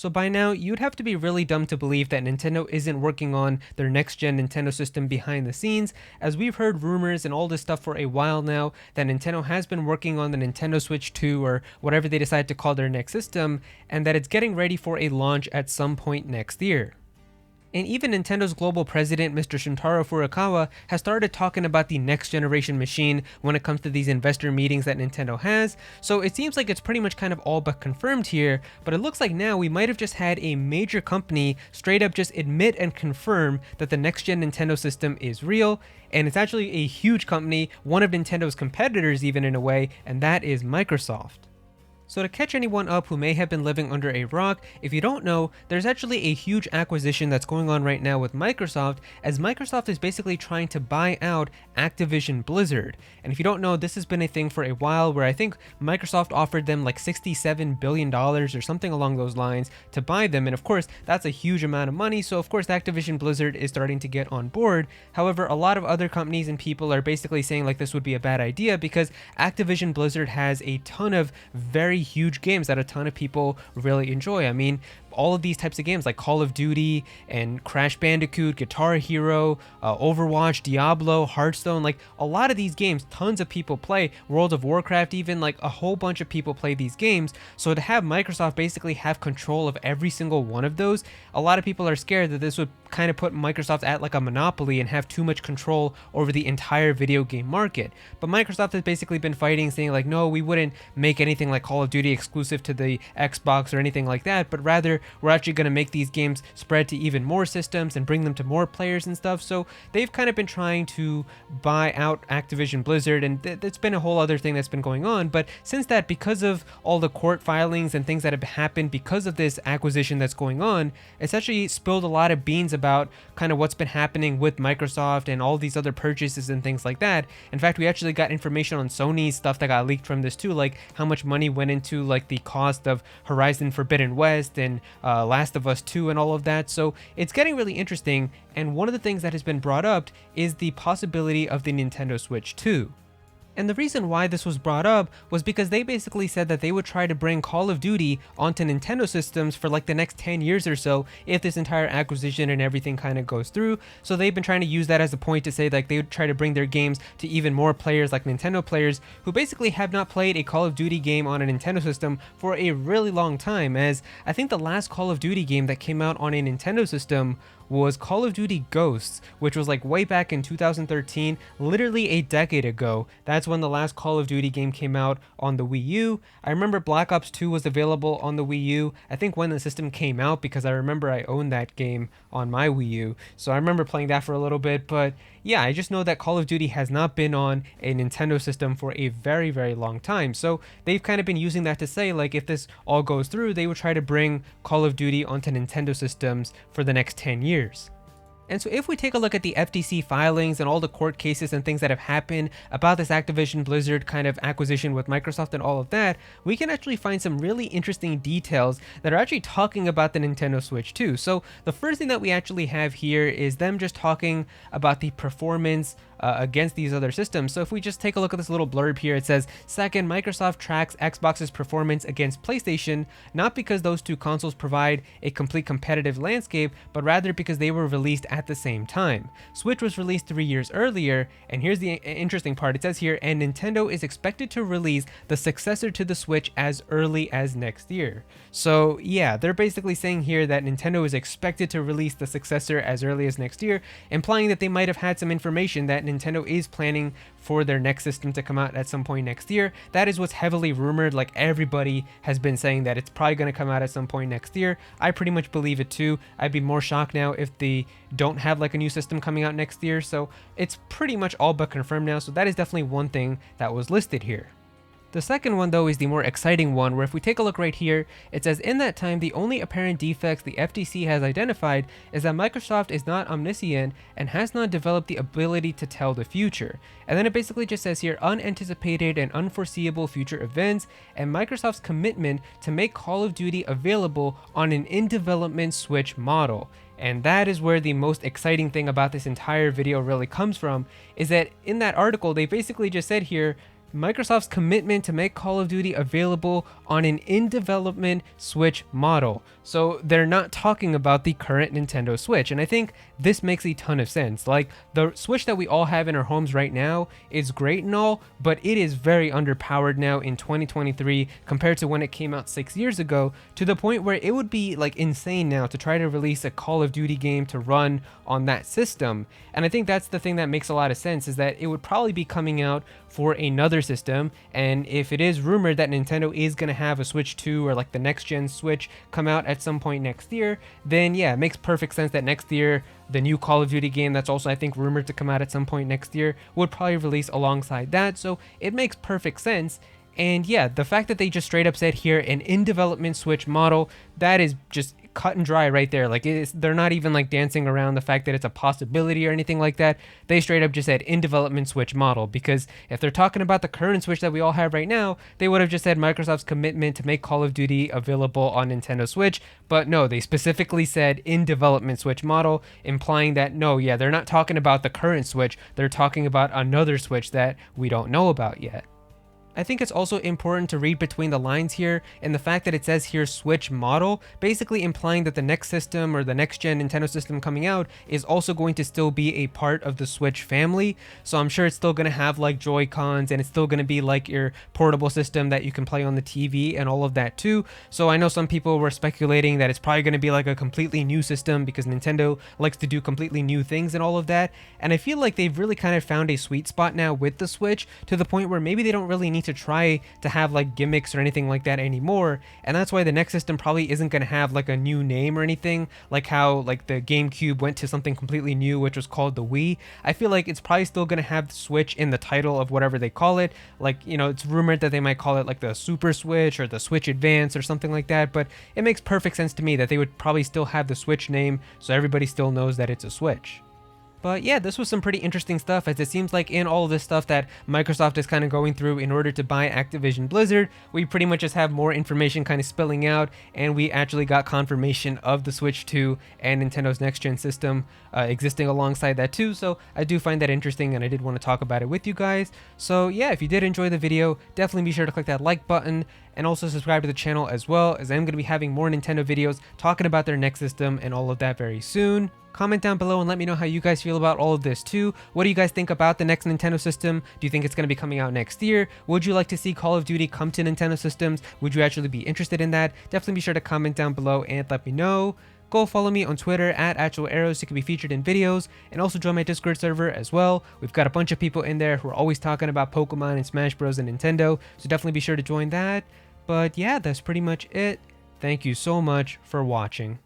So by now, you'd have to be really dumb to believe that Nintendo isn't working on their next-gen Nintendo system behind the scenes, as we've heard rumors and all this stuff for a while now that Nintendo has been working on the Nintendo Switch 2 or whatever they decide to call their next system, and that it's getting ready for a launch at some point next year. And even Nintendo's global president, Mr. Shuntaro Furukawa, has started talking about the next generation machine when it comes to these investor meetings that Nintendo has, so it seems like it's pretty much kind of all but confirmed here, but it looks like now we might have just had a major company straight up just admit and confirm that the next gen Nintendo system is real, and it's actually a huge company, one of Nintendo's competitors even in a way, and that is Microsoft. So to catch anyone up who may have been living under a rock, if you don't know, there's actually a huge acquisition that's going on right now with Microsoft, as Microsoft is basically trying to buy out Activision Blizzard. And if you don't know, this has been a thing for a while where I think Microsoft offered them like $67 billion or something along those lines to buy them. And of course, that's a huge amount of money. So of course, Activision Blizzard is starting to get on board. However, a lot of other companies and people are basically saying like this would be a bad idea because Activision Blizzard has a ton of very huge games that a ton of people really enjoy. I mean, all of these types of games like Call of Duty and Crash Bandicoot, Guitar Hero, Overwatch, Diablo, Hearthstone, like a lot of these games, tons of people play. World of Warcraft even, like a whole bunch of people play these games. So to have Microsoft basically have control of every single one of those, a lot of people are scared that this would kind of put Microsoft at like a monopoly and have too much control over the entire video game market. But Microsoft has basically been fighting, saying like, no, we wouldn't make anything like Call of Duty exclusive to the Xbox or anything like that, but rather we're actually going to make these games spread to even more systems and bring them to more players and stuff. So they've kind of been trying to buy out Activision Blizzard, and that's been a whole other thing that's been going on. But since that, because of all the court filings and things that have happened because of this acquisition that's going on, it's actually spilled a lot of beans about kind of what's been happening with Microsoft and all these other purchases and things like that. In fact, we actually got information on Sony's stuff that got leaked from this too, like how much money went into like the cost of Horizon Forbidden West and Last of Us 2 and all of that. So it's getting really interesting, and one of the things that has been brought up is the possibility of the Nintendo Switch 2. And the reason why this was brought up was because they basically said that they would try to bring Call of Duty onto Nintendo systems for like the next 10 years or so if this entire acquisition and everything kind of goes through. So they've been trying to use that as a point to say like they would try to bring their games to even more players, like Nintendo players who basically have not played a Call of Duty game on a Nintendo system for a really long time, as I think the last Call of Duty game that came out on a Nintendo system was Call of Duty Ghosts, which was like way back in 2013, literally a decade ago. That's when the last Call of Duty game came out on the Wii U. I remember Black Ops 2 was available on the Wii U, I think when the system came out, because I remember I owned that game on my Wii U, so I remember playing that for a little bit. But yeah, I just know that Call of Duty has not been on a Nintendo system for a very, very long time. So they've kind of been using that to say like if this all goes through, they would try to bring Call of Duty onto Nintendo systems for the next 10 years. And so if we take a look at the FTC filings and all the court cases and things that have happened about this Activision Blizzard kind of acquisition with Microsoft and all of that, we can actually find some really interesting details that are actually talking about the Nintendo Switch 2. So the first thing that we actually have here is them just talking about the performance against these other systems. So if we just take a look at this little blurb here, it says, second, Microsoft tracks Xbox's performance against PlayStation, not because those two consoles provide a complete competitive landscape, but rather because they were released at the same time. Switch was released 3 years earlier, and here's the interesting part. It says here, and Nintendo is expected to release the successor to the Switch as early as next year. So yeah, they're basically saying here that Nintendo is expected to release the successor as early as next year, implying that they might have had some information that Nintendo is planning for their next system to come out at some point next year. That is what's heavily rumored. Like everybody has been saying that it's probably going to come out at some point next year. I pretty much believe it too. I'd be more shocked now if they don't have like a new system coming out next year. So it's pretty much all but confirmed now. So that is definitely one thing that was listed here. The second one though is the more exciting one, where if we take a look right here, it says in that time the only apparent defects the FTC has identified is that Microsoft is not omniscient and has not developed the ability to tell the future. And then it basically just says here unanticipated and unforeseeable future events and Microsoft's commitment to make Call of Duty available on an in-development Switch model. And that is where the most exciting thing about this entire video really comes from, is that in that article they basically just said here, Microsoft's commitment to make Call of Duty available on an in-development Switch model. So they're not talking about the current Nintendo Switch, and I think this makes a ton of sense. Like, the Switch that we all have in our homes right now is great and all, but it is very underpowered now in 2023 compared to when it came out 6 years ago, to the point where it would be like insane now to try to release a Call of Duty game to run on that system. And I think that's the thing that makes a lot of sense, is that it would probably be coming out for another system, and if it is rumored that Nintendo is going to have a Switch 2 or like the next gen Switch come out at some point next year, then yeah, it makes perfect sense that next year the new Call of Duty game that's also I think rumored to come out at some point next year would probably release alongside that. So it makes perfect sense. And yeah, the fact that they just straight up said here an in development Switch model, that is just cut and dry right there. Like, they're not even like dancing around the fact that it's a possibility or anything like that. They straight up just said in development Switch model, because if they're talking about the current Switch that we all have right now, they would have just said Microsoft's commitment to make Call of Duty available on Nintendo Switch. But no, they specifically said in development Switch model, implying that no, yeah, they're not talking about the current Switch, they're talking about another Switch that we don't know about yet. I think it's also important to read between the lines here, and the fact that it says here Switch model, basically implying that the next system or the next gen Nintendo system coming out is also going to still be a part of the Switch family. So I'm sure it's still going to have like Joy-Cons, and it's still going to be like your portable system that you can play on the TV and all of that too. So I know some people were speculating that it's probably going to be like a completely new system, because Nintendo likes to do completely new things and all of that. And I feel like they've really kind of found a sweet spot now with the Switch, to the point where maybe they don't really need to try to have like gimmicks or anything like that anymore. And that's why the next system probably isn't going to have like a new name or anything, like how like the GameCube went to something completely new, which was called the Wii. I feel like it's probably still going to have Switch in the title of whatever they call it. Like, you know, it's rumored that they might call it like the Super Switch or the Switch Advance or something like that, but it makes perfect sense to me that they would probably still have the Switch name, so everybody still knows that it's a Switch. But yeah, this was some pretty interesting stuff, as it seems like in all of this stuff that Microsoft is kind of going through in order to buy Activision Blizzard, we pretty much just have more information kind of spilling out, and we actually got confirmation of the Switch 2 and Nintendo's next-gen system existing alongside that too. So I do find that interesting, and I did want to talk about it with you guys. So yeah, if you did enjoy the video, definitely be sure to click that like button, and also subscribe to the channel, as well as I'm going to be having more Nintendo videos talking about their next system and all of that very soon. Comment down below and let me know how you guys feel about all of this too. What do you guys think about the next Nintendo system? Do you think it's going to be coming out next year? Would you like to see Call of Duty come to Nintendo systems? Would you actually be interested in that? Definitely be sure to comment down below and let me know. Go follow me on Twitter at Aero so you can be featured in videos, and also join my Discord server as well. We've got a bunch of people in there who are always talking about Pokemon and Smash Bros and Nintendo, so definitely be sure to join that. But yeah, that's pretty much it. Thank you so much for watching.